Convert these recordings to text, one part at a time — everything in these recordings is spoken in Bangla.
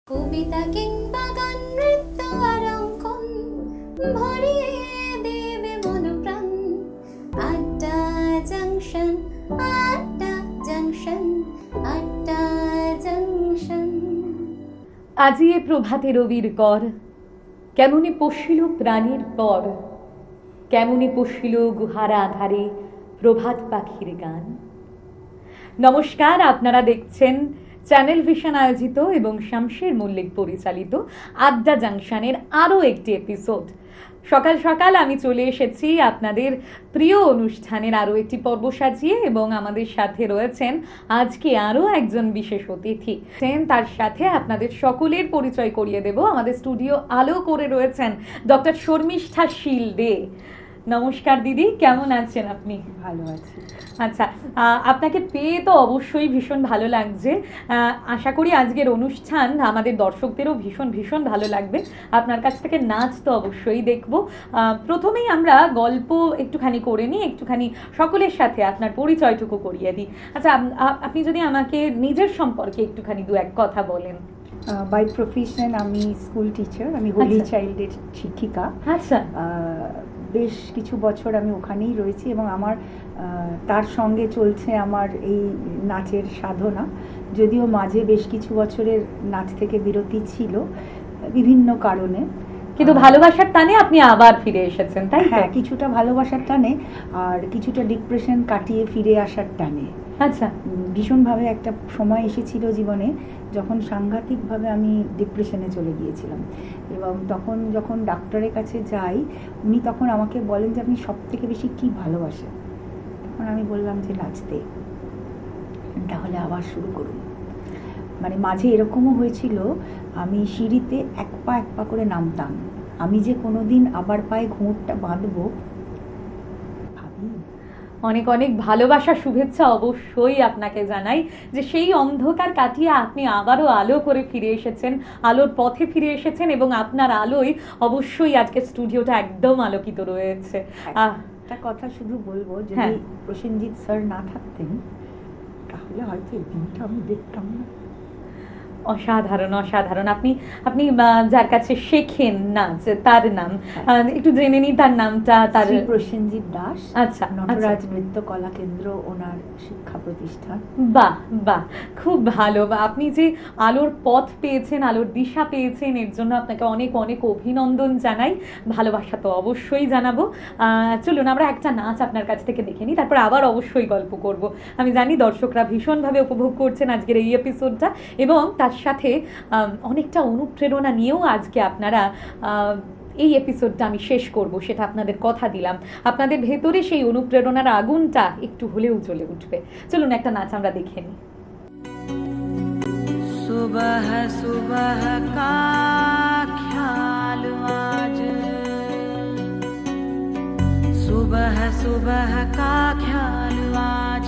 কবিতা কিংবা গান নৃত্য আর অঙ্কন ভরিয়ে দেবে মনপ্রাণ। আড্ডা জাংশন, আড্ডা জাংশন, আড্ডা জাংশন। আজি এ প্রভাতে রবির কর, কেমনি পশিল প্রাণীর পর, কেমনি পশিল গুহার আধারে প্রভাত পাখির গান। নমস্কার, আপনারা দেখছেন চ্যানেল ভিশন আয়োজিত এবং শামশের মল্লিক পরিচালিত আড্ডা জাংশনের আরও একটি এপিসোড। সকাল সকাল আমি চলে এসেছি আপনাদের প্রিয় অনুষ্ঠানের আরও একটি পর্ব সাজিয়ে, এবং আমাদের সাথে রয়েছেন আজকে আরও একজন বিশেষ অতিথি। তার সাথে আপনাদের সকলের পরিচয় করিয়ে দেব। আমাদের স্টুডিও আলো করে রয়েছেন ডক্টর শর্মিষ্ঠা শীল দে। নমস্কার দিদি, কেমন আছেন আপনি? ভালো আছি। আচ্ছা, আপনাকে পেয়ে তো অবশ্যই ভীষণ ভালো লাগছে। আশা করি আজকের অনুষ্ঠান আমাদের দর্শকদেরও ভীষণ ভীষণ ভালো লাগবে। আপনার কাছ থেকে নাচ তো অবশ্যই দেখব। প্রথমেই আমরা গল্প একটুখানি করে নিই, একটুখানি সকলের সাথে আপনার পরিচয়টুকু করিয়ে দিই। আচ্ছা, আপনি যদি আমাকে নিজের সম্পর্কে একটুখানি দু এক কথা বলেন। বাই প্রফেশন আমি স্কুল টিচার, আমি হোলি চাইল্ডের শিক্ষিকা। আচ্ছা, বেশ কিছু বছর আমি ওখানেই রয়েছি এবং আমার তার সঙ্গে চলছে আমার এই নাচের সাধনা। যদিও মাঝে বেশ কিছু বছরের নাচ থেকে বিরতি ছিল বিভিন্ন কারণে, কিন্তু ভালোবাসার টানে আপনি আবার ফিরে এসেছেন, তাই? হ্যাঁ, কিছুটা ভালোবাসার টানে আর কিছুটা ডিপ্রেশন কাটিয়ে ফিরে আসার টানে। আচ্ছা, ভীষণভাবে একটা সময় এসেছিল জীবনে যখন সাংঘাতিকভাবে আমি ডিপ্রেশনে চলে গিয়েছিলাম, এবং তখন যখন ডাক্তারের কাছে যাই উনি তখন আমাকে বলেন যে আপনি সব থেকে বেশি কী ভালোবাসেন। তখন আমি বললাম যে নাচতে। তাহলে আবার শুরু করুন। মানে মাঝে এরকমও হয়েছিল আমি সিঁড়িতে এক পা করে নামতাম, আমি যে কোনোদিন আবার পায়ে ঘুঁটটা বাঁধবো ভাবি। অনেক অনেক ভালোবাসা, শুভেচ্ছা অবশ্যই আপনাকে জানাই যে সেই অন্ধকার কাটিয়ে আপনি আবারও আলো করে ফিরে এসেছেন, আলোর পথে ফিরে এসেছেন, এবং আপনার আলোয় অবশ্যই আজকের স্টুডিওটা একদম আলোকিত রয়েছে। একটা কথা শুধু বলবো, যদি প্রসেনজিৎ স্যার না থাকতেন তাহলে হয়তো এই দিনটা আমি দেখতাম না। অসাধারণ অসাধারণ। আপনি যার কাছে শেখেন নাচ, তার নাম একটু জেনে নিই। তার নামটা? তার প্রসেনজিৎ দাস। আচ্ছা, নটরাজ নৃত্য কলা কেন্দ্র ওনার শিক্ষা প্রতিষ্ঠান। বাহ বাহ, খুব ভালো। আপনি যে আলোর পথ পেয়েছেন, আলোর দিশা পেয়েছেন, এর জন্য আপনাকে অনেক অনেক অভিনন্দন জানাই। ভালোবাসা তো অবশ্যই জানাবো। চলুন আমরা একটা নাচ আপনার কাছ থেকে দেখে নিই, তারপর আবার অবশ্যই গল্প করব। আমি জানি দর্শকরা ভীষণভাবে উপভোগ করছেন আজকের এই এপিসোডটা, এবং তার সাথে অনেকটা অনুপ্রেরণা নিয়েও আজকে আপনারা এই এপিসোডটা আমি শেষ করব, সেটা আপনাদের কথা দিলাম। আপনাদের ভেতরে সেই অনুপ্রেরণার আগুনটা একটু হলেও জ্বলে উঠবে। চলুন একটা নাচ আমরা দেখে নিই। सुबह सुबह का ख्याल आज, सुबह सुबह का ख्याल आज,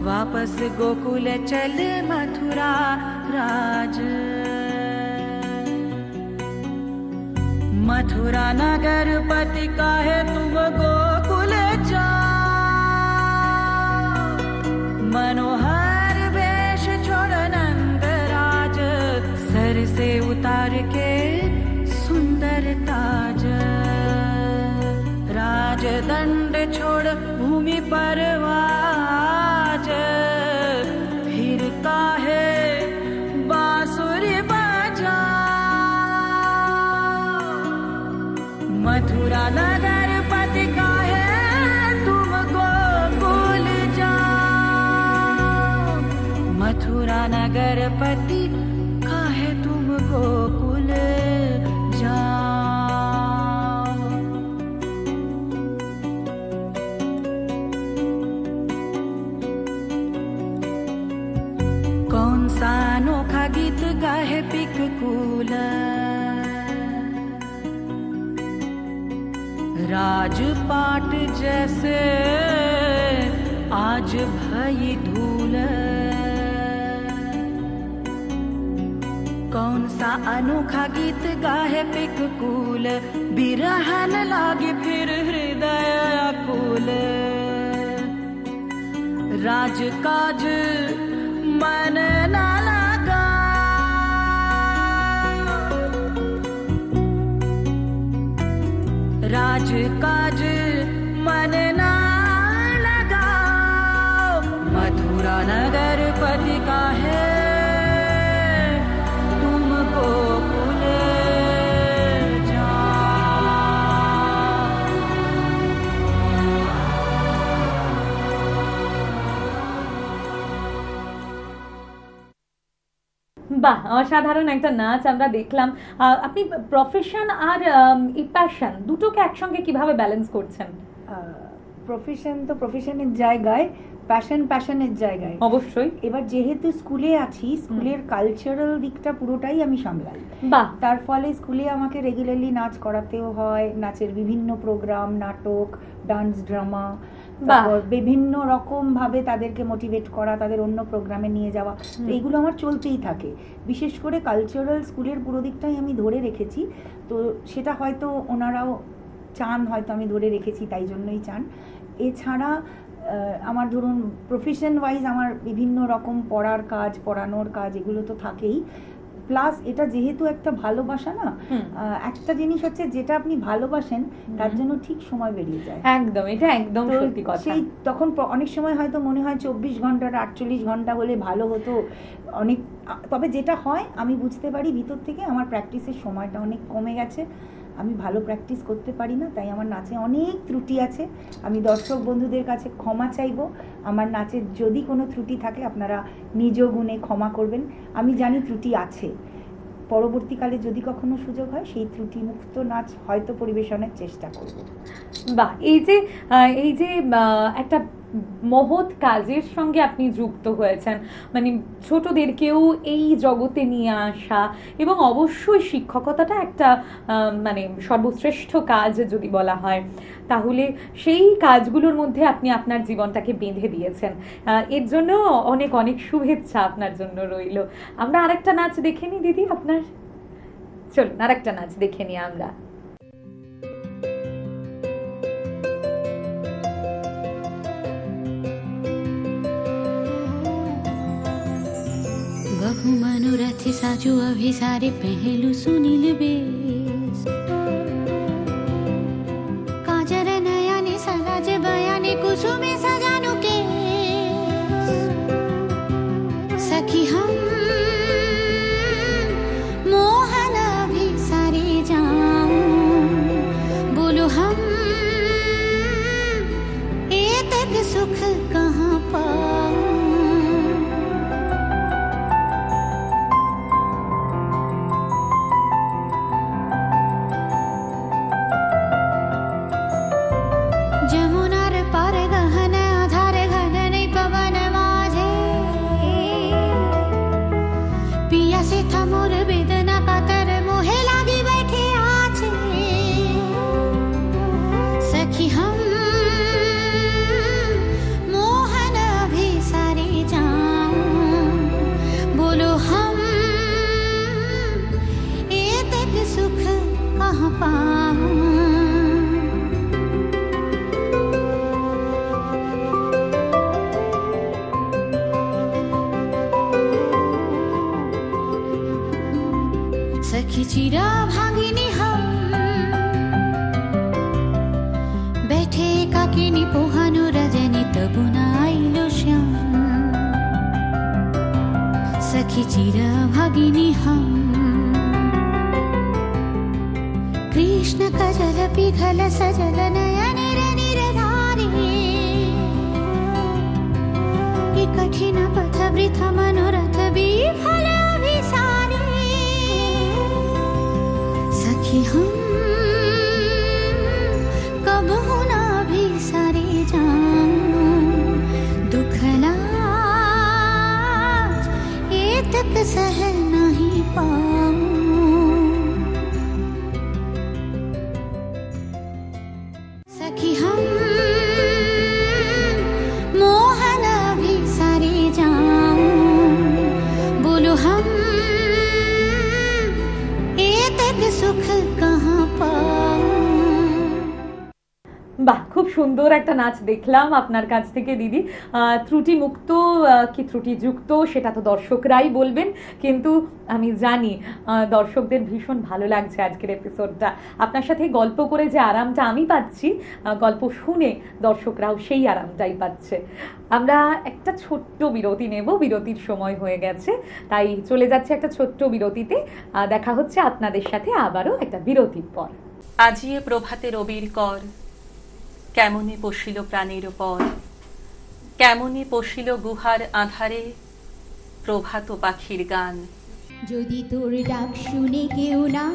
वापस गोकुल चल मथुरा राज। मथुरा नगर पति काहे तुम गोकुल जाओ, मनोहर वेश छोड़ नंद राज, सर से उतार के सुंदर ताज, राजदंड छोड़ भूमि पर आज, फिर काहे बांसुरी बजा, मथुरा नगर पति काहे तुम गोकुल जाओ, मथुरा नगर पति काहे तुम गोकुल जाओ। कौन सा अनोखा गीत गाहे पिककूल, राजपाट जैसे आज भई धूल, कौन सा अनोखा गीत गाहे पिककूल, बिरहन लागे फिर हृदय आकुल, राजकाज मन न लगा, काज मन ना लगाओ, मथुरा नगर पति का है तुमको भूले বাহ, অসাধারণ একটা নাচ আমরা দেখলাম। আপনি প্রফেশন আর এই প্যাশন দুটোকে একসঙ্গে কিভাবে ব্যালেন্স করছেন? প্রফেশন তো প্রফেশনের জায়গায়, প্যাশন প্যাশনের জায়গায় অবশ্যই। এবার যেহেতু স্কুলে আছি, স্কুলের কালচারাল দিকটা পুরোটাই আমি সামলাই। বাহ, তার ফলে স্কুলে আমাকে রেগুলারলি নাচ করাতেও হয়, নাচের বিভিন্ন প্রোগ্রাম, নাটক, ডান্স, ড্রামা, তারপর বিভিন্ন রকম ভাবে তাদেরকে মোটিভেট করা, তাদের অন্য প্রোগ্রামে নিয়ে যাওয়া, তো এইগুলো আমার চলতেই থাকে। বিশেষ করে কালচারাল স্কুলের পুরো দিকটাই আমি ধরে রেখেছি, তো সেটা হয়তো ওনারাও চান, হয়তো আমি ধরে রেখেছি তাই জন্যই চান। এছাড়া আমার ধরুন প্রফেশন ওয়াইজ আমার বিভিন্ন রকম পড়ার কাজ, পড়ানোর কাজ, এগুলো তো থাকেই, প্লাস এটা যেহেতু একটা ভালোবাসা না, একটা জিনিস হচ্ছে যেটা আপনি ভালোবাসেন তার জন্য ঠিক সময় বেরিয়ে যায়। একদম, এটা একদম সত্যি কথা। সেই তখন অনেক সময় হয়তো মনে হয় 24 ঘন্টাটা 48 ঘন্টা হলে ভালো হতো অনেক, তবে যেটা হয় আমি বুঝতে পারি ভিতর থেকে আমার প্র্যাকটিসের সময়টা অনেক কমে গেছে, আমি ভালো প্র্যাকটিস করতে পারি না, তাই আমার নাচে অনেক ত্রুটি আছে। আমি দর্শক বন্ধুদের কাছে ক্ষমা চাইবো, আমার নাচের যদি কোনো ত্রুটি থাকে আপনারা নিজ গুণে ক্ষমা করবেন। আমি জানি ত্রুটি আছে, পরবর্তীকালে যদি কখনো সুযোগ হয় সেই ত্রুটিমুক্ত নাচ হয়তো পরিবেশনের চেষ্টা করব। বাহ, এই যে একটা মহৎ কাজের সঙ্গে আপনি যুক্ত হয়েছেন, মানে ছোটদেরকেও এই জগতে নিয়ে আসা, এবং অবশ্যই শিক্ষকতাটা একটা মানে সর্বশ্রেষ্ঠ কাজ যদি বলা হয়, তাহলে সেই কাজগুলোর মধ্যে আপনি আপনার জীবনটাকে বেঁধে দিয়েছেন। এর জন্য অনেক অনেক শুভেচ্ছা আপনার জন্য রইল। আমরা আরেকটা নাচ দেখে নিই দিদি আপনার, চলুন আরেকটা নাচ দেখে নিই আমরা। बहु मनोरथी साजू अभिसारी पहलू सुनील बेस, काजर नयाने सलाज बयाने कुसुमे सजानु के सखी हम मोहन अभिसारी जाऊं, बोलो हम एतक सुख कहाँ पाऊं। सखी चिरा भागिनी हम बैठे काकिनी पोहानु रजनी तबुना आइलो श्याम, सखी चिरा भागिनी हम कृष्ण कजल पिघल सजल नयन निरधारी, कठिन पथ वृथ मनोरथ विफल अभिसारी, सखी हम कबहु ना अभिसारी जाऊं, दुख लाज एतक सह नहीं पाऊं। सखी हम मोहन अभिसारी जाऊं, बोलो हम एतक सुख कहाँ पाऊं। বাহ, খুব সুন্দর একটা নাচ দেখলাম আপনার কাছ থেকে দিদি। ত্রুটিমুক্ত কি ত্রুটিযুক্ত সেটা তো দর্শকরাই বলবেন, কিন্তু আমি জানি দর্শকদের ভীষণ ভালো লাগছে আজকের এপিসোডটা। আপনার সাথে গল্প করে যে আরামটা আমি পাচ্ছি, গল্প শুনে দর্শকরাও সেই আরামটাই পাচ্ছে। আমরা একটা ছোট্ট বিরতি নেব, বিরতির সময় হয়ে গেছে, তাই চলে যাচ্ছে একটা ছোট্ট বিরতিতে। দেখা হচ্ছে আপনাদের সাথে আবারও একটা বিরতির পর। আজিয়ে প্রভাতে রবির কর, কেমনে পশিল প্রাণের পর, কেমনে পশিল গুহার আধারে প্রভাত পাখির গান। যদি তোর ডাক শুনে কেউ না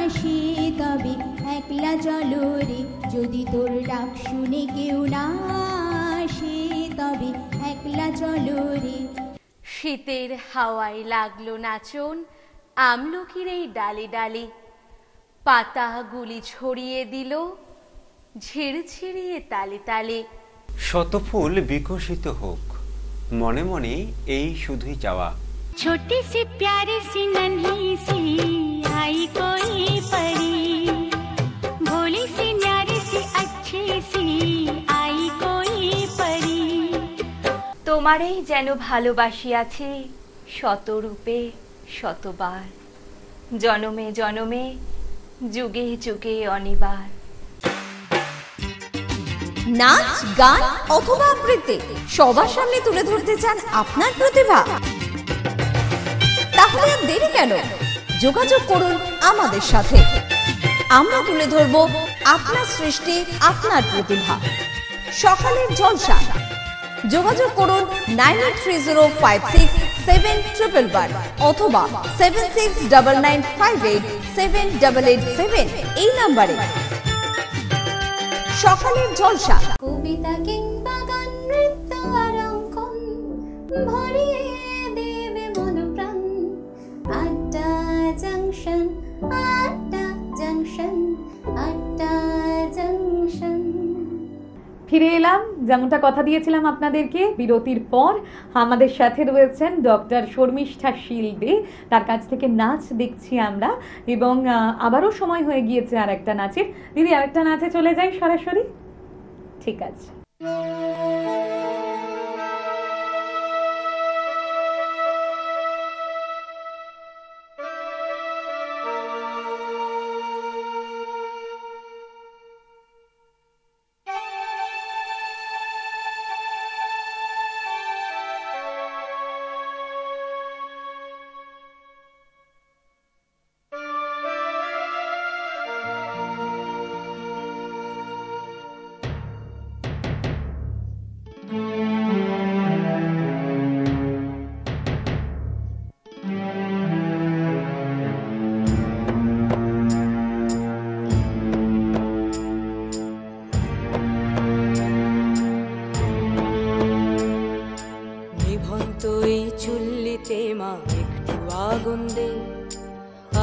আসে তবে একলা চলো রে, যদি তোর ডাক শুনে কেউ না আসে তবে একলা চলো রে। শীতের হাওয়ায় লাগলো নাচন আমলকির এই ডালে ডালে, পাতাগুলি ছড়িয়ে দিল ঝিরঝিরিয়ে তালে তালে। শত ফুল বিকশিত হোক, মনে মনে এই শুধুই চাওয়া। छोटी सी प्यारी सी नन्ही सी आई कोई परी, भोली सी न्यारी सी अच्छी सी आई कोई परी। তোমারেই যেন ভালোবাসিয়াছি শতরূপে শতবার, জনমে জনমে যুগে যুগে অনিবার। নাচ, গান অথবা আবৃত্তি সবার সামনে তুলে ধরতে চান আপনার প্রতিভা? তাহলে আর দেরি কেন, যোগাযোগ করুন আমাদের সাথে। আমরা তুলে ধরব আপনার সৃষ্টি, আপনার প্রতিভা। সকালের জলসা, যোগাযোগ করুন 9830567111 অথবা 7699587887 এই নম্বরে। সকালের জলসা, কবিতা কিংবা গান, নৃত্য আর অঙ্কন ভরিয়ে দেবে মন প্রাণ। আড্ডা জাংশন, আড্ডা জাংশন, আড্ডা জাংশন। ফিরে এলাম, যেমনটা কথা দিয়েছিলাম আপনাদেরকে বিরতির পর। আমাদের সাথে রয়েছেন ডক্টর শর্মিষ্ঠা শীল দে, তার কাছ থেকে নাচ দেখছি আমরা, এবং আবারও সময় হয়ে গিয়েছে আর একটা নাচের। দিদি, আরেকটা নাচে চলে যাই সরাসরি, ঠিক আছে?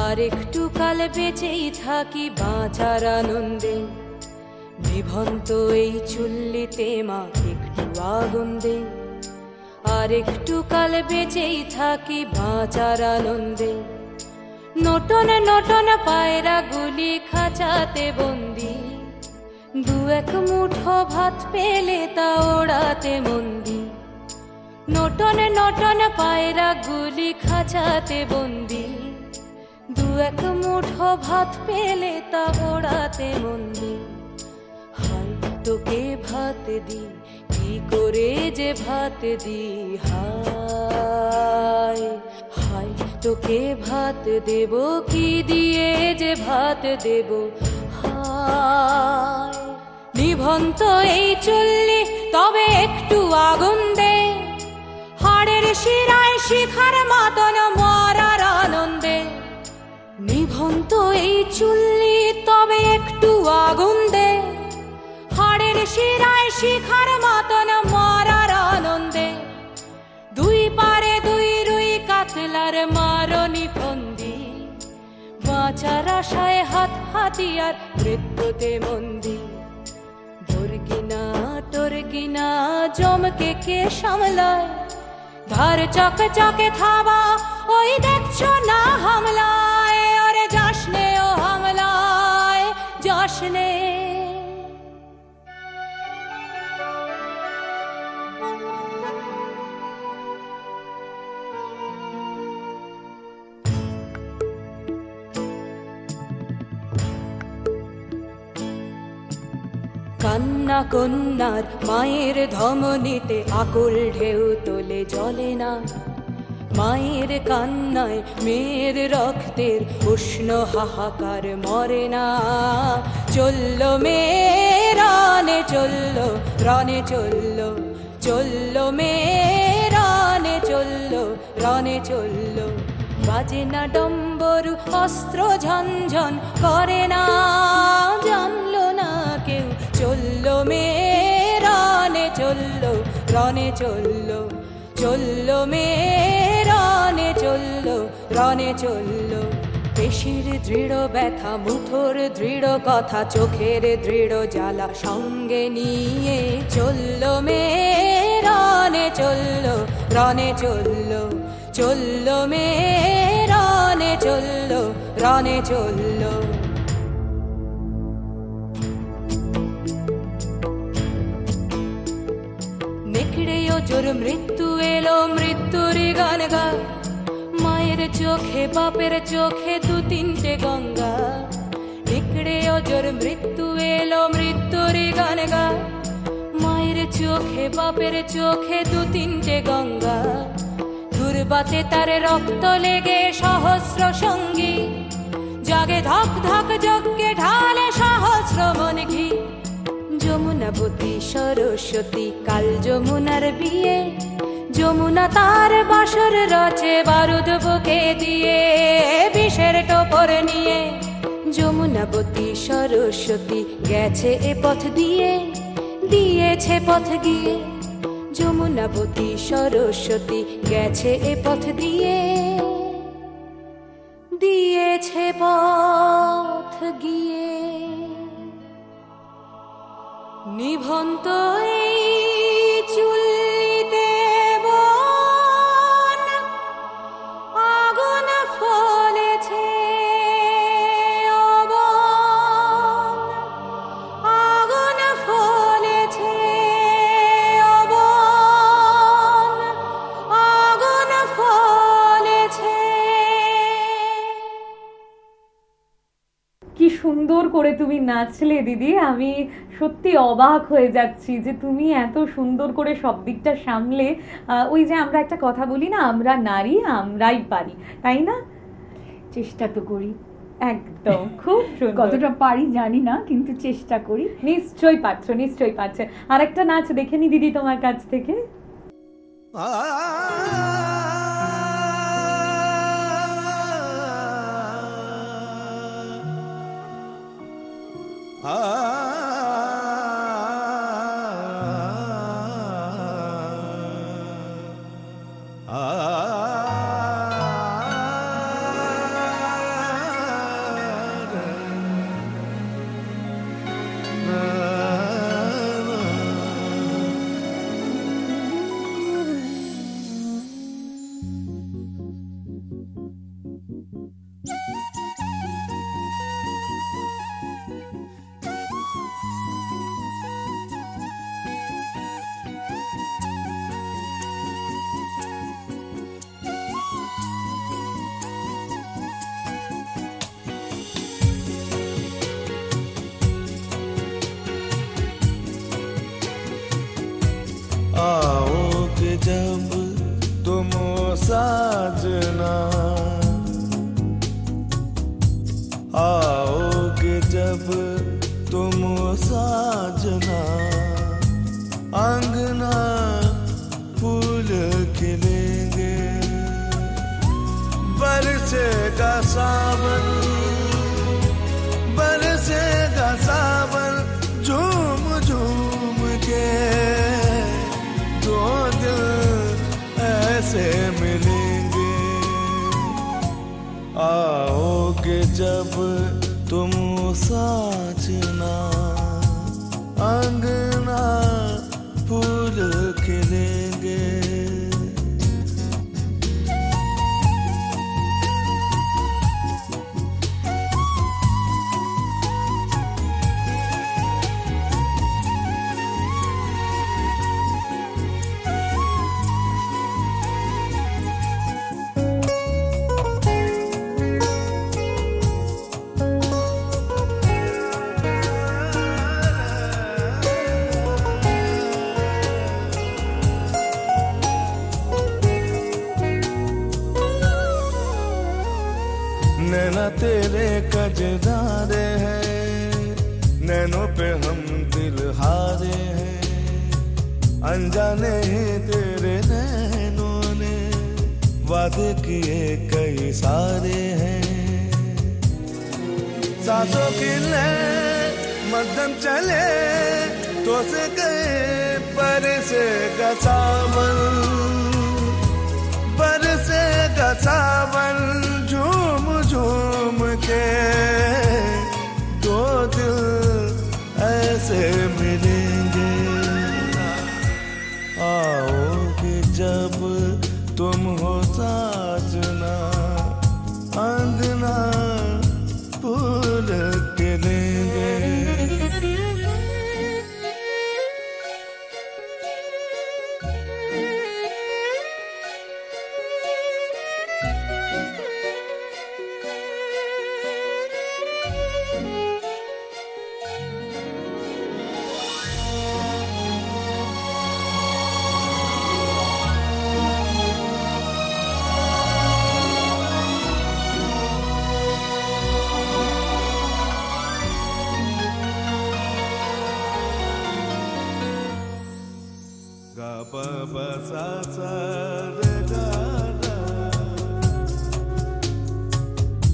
আর একটু কাল বেঁচেই থাকি বাঁচার আনন্দে। নিভন্ত এই চুল্লিতে মা একটু আগুন দে, আর একটু কাল বেঁচেই থাকি বাঁচার আনন্দে। নটন নটন পায়রা গুলি খাঁচাতে বন্দি, দু এক মুঠো ভাত পেলে তা ওড়াতে মন্দি। নটন নটন পায়রা গুলি খাঁচাতে বন্দি, দু এক মুঠো ভাত পেলে তা ওড়াতে মন্দি। হায় তোকে ভাত দি, কি করে যে ভাত দি, হায় হায় তোকে ভাত দেব, কি দিয়ে যে ভাত দেব, হায়। নিভন্ত এই চুল্লি তবে একটু আগুন দে, হাড়ের শিরায় শিখার মাতন মরার আনন্দে। নিভন্ত এই চুল্লি তবে একটু আগুন দে, হাড়ের শিরায় শিখার মাতন মরার আনন্দে। দুই পারে দুই রুই কাতলার মারনি ফন্দি, বাঁচার আশায় হাত হাতিয়ার মৃত্যুতে মন্দি। ধরকিনা টরকিনা জমকে কে সামলায়, ধার চকে চকে থাবা ওই দেখছো না হামলায়। ওরে যাসনে ও হামলায় যাসনে। কান্না কন্যার মায়ের ধমনীতে আকুল ঢেউ তোলে জলে না, মায়ের কান্নায় মেয়ের রক্তের উষ্ণ হাহাকার মরে না। চলল মেয়ে রানে চলল, রানে চলল, চলল মেয়ে রানে চলল, রানে চলল। বাজে না ডম্বরু অস্ত্র ঝনঝন করে না, জানলো না কেউ। চলল মেয়ে রানে চলল, রানে চলল, চলল মেয়ে রানে চলল, রানে চলল। পেশির দৃঢ় ব্যথা, মুঠোর দৃঢ় কথা, চোখের দৃঢ় জ্বালা সঙ্গে নিয়ে চলল মেয়ে রানে চলল, রানে চলল, চলল মেয়ে রানে চলল, রানে চলল। নেকড়েও জোর মৃত্যু এলো, মৃত্যুর গান গা। মায়ের চোখে বাপের চোখে দু তিনটে গঙ্গা। নেকড়েও জোর মৃত্যু এলো, মৃত্যুর গান গা। মায়ের চোখে বাপের চোখে দু তিনটে গঙ্গা। দুর্বাতে তার রক্ত লেগে সহস্র সঙ্গী, জাগে ধক ধক যজ্ঞে ঢালে সহস্র মন ঘি। যমুনাবতী সরস্বতী কাল যমুনার বিয়ে, যমুনা তার বাসর রচে বারুদ বুকে দিয়ে, বিষের টোপর নিয়ে। যমুনাবতী সরস্বতী গেছে এ পথ দিয়ে, দিয়েছে পথ গিয়ে। যমুনাবতী সরস্বতী গেছে এ পথ দিয়ে, দিয়েছে পথ গিয়ে। নিভন্ত এই চুল্লিতে বন, আগুন ফলেছে অবন, আগুন ফলেছে অবন, আগুন ফলেছে। কি সুন্দর করে তুমি নাচলে দিদি, আমি সত্যি অবাক হয়ে যাচ্ছি যে তুমি এত সুন্দর করে সব দিকটা সামলে। ওই যে আমরা একটা কথা বলি না, আমরা নারী আমরাই পারি, তাই না? চেষ্টা তো করি, একদম খুব সুন্দর। কতটা পারি জানি না, কিন্তু চেষ্টা করি। নিশ্চয়ই পারছো, নিশ্চয়ই পারছে। আর একটা নাচ দেখে নি দিদি তোমার কাছ থেকে। आओगे जब तुम साजना, आओगे जब तुम साजना, अंगना फूल खिलेंगे, बरसेगा सावन, बरसेगा सावन, झूम झूम के दो दिल ऐसे मिलेंगे। आओगे जब तुम साजना, अंगना फूल खिलेंगे। नैना तेरे कजरारे हैं, नैनों पे हम दिल हारे हैं, अनजाने ही तेरे नैनों ने वादे किए कई सारे हैं। सांसों की ले मध्यम चले तो से गए बरसे का सावन, बरसे का सावन, झूम झूम के दो दिल ऐसे मिलेंगे। आओगे जब तुम हो साजना, अंगना फूल के लेंगे।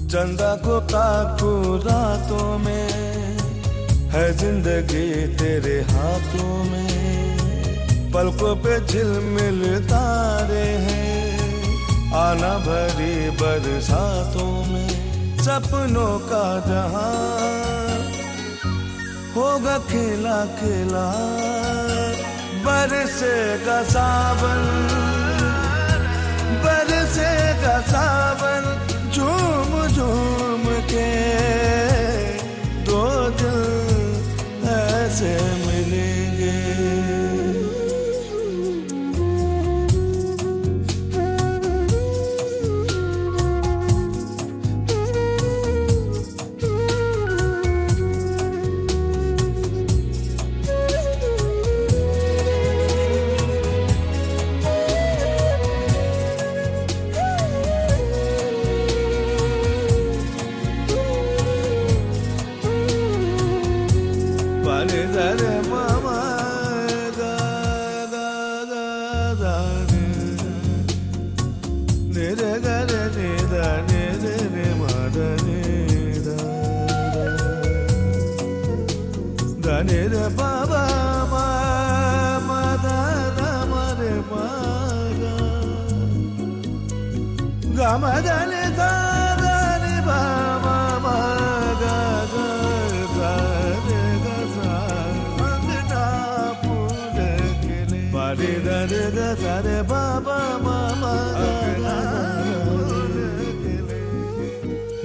चंदा को ताकू रातों में, है जिंदगी तेरे हाथों में, पलकों पे झिलमिल तारे हैं, आना भरी बरसातों में, सपनों का जहां होगा खिला खिला, बरसेगा सावन, बरसेगा सावन, झूम झूम के दो दिल ऐसे मिलेंगे।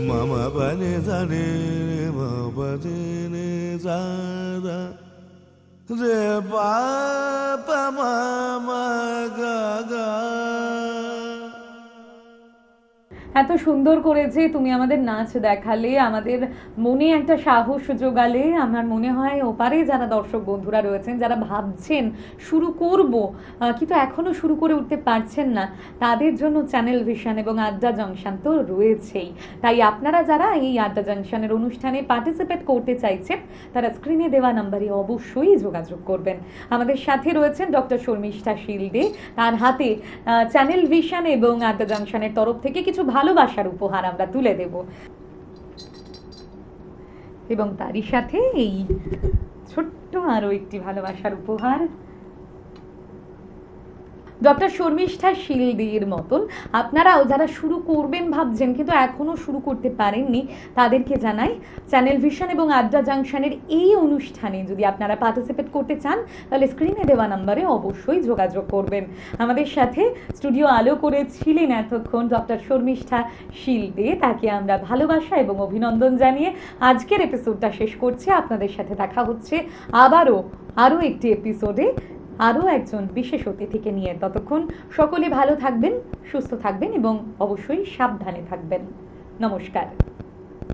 Mama bani zane mama ne zara re papa mama gaga। এত সুন্দর করেছে তুমি আমাদের নাচ দেখালে, আমাদের মনে একটা সাহস জোগালে। আমার মনে হয় ওপারে যারা দর্শক বন্ধুরা রয়েছেন, যারা ভাবছেন শুরু করব কিন্তু এখনো শুরু করে উঠতে পারছেন না, তাদের জন্য চ্যানেল ভিশন এবং আড্ডা জংশন তো রয়েছেই। তাই আপনারা যারা এই আড্ডা জংশনের অনুষ্ঠানে পার্টিসিপেট করতে চাইছেন, তারা স্ক্রিনে দেওয়া নাম্বারে অবশ্যই যোগাযোগ করবেন। আমাদের সাথে রয়েছেন ডক্টর শর্মিষ্ঠা শীল দে, তার হাতে চ্যানেল ভিশন এবং আড্ডা জংশনের তরফ থেকে কিছু ভালোবাসার উপহার আমরা তুলে দেব, এবং তারই সাথে এই ছোট্ট আরো একটি ভালোবাসার উপহার। ডক্টর শর্মিষ্ঠা শীল দের মতন আপনারাও যারা শুরু করবেন ভাবছেন কিন্তু এখনো শুরু করতে পারেননি, তাদেরকে জানাই চ্যানেল ভিশন এবং আড্ডা জংশনের এই অনুষ্ঠানে যদি আপনারা পার্টিসিপেট করতে চান, তাহলে স্ক্রিনে দেওয়া নাম্বারে অবশ্যই যোগাযোগ করবেন। আমাদের সাথে স্টুডিও আলো করেছিলেন এতক্ষণ ডক্টর শর্মিষ্ঠা শীল দে, তাকে আমরা ভালোবাসা এবং অভিনন্দন জানিয়ে আজকের এপিসোডটা শেষ করছি। আপনাদের সাথে দেখা হচ্ছে আরও একটি এপিসোডে আরও একজন বিশেষ অতিথিকে নিয়ে। ততক্ষণ সকলে ভালো থাকবেন, সুস্থ থাকবেন এবং অবশ্যই সাবধানে থাকবেন। নমস্কার।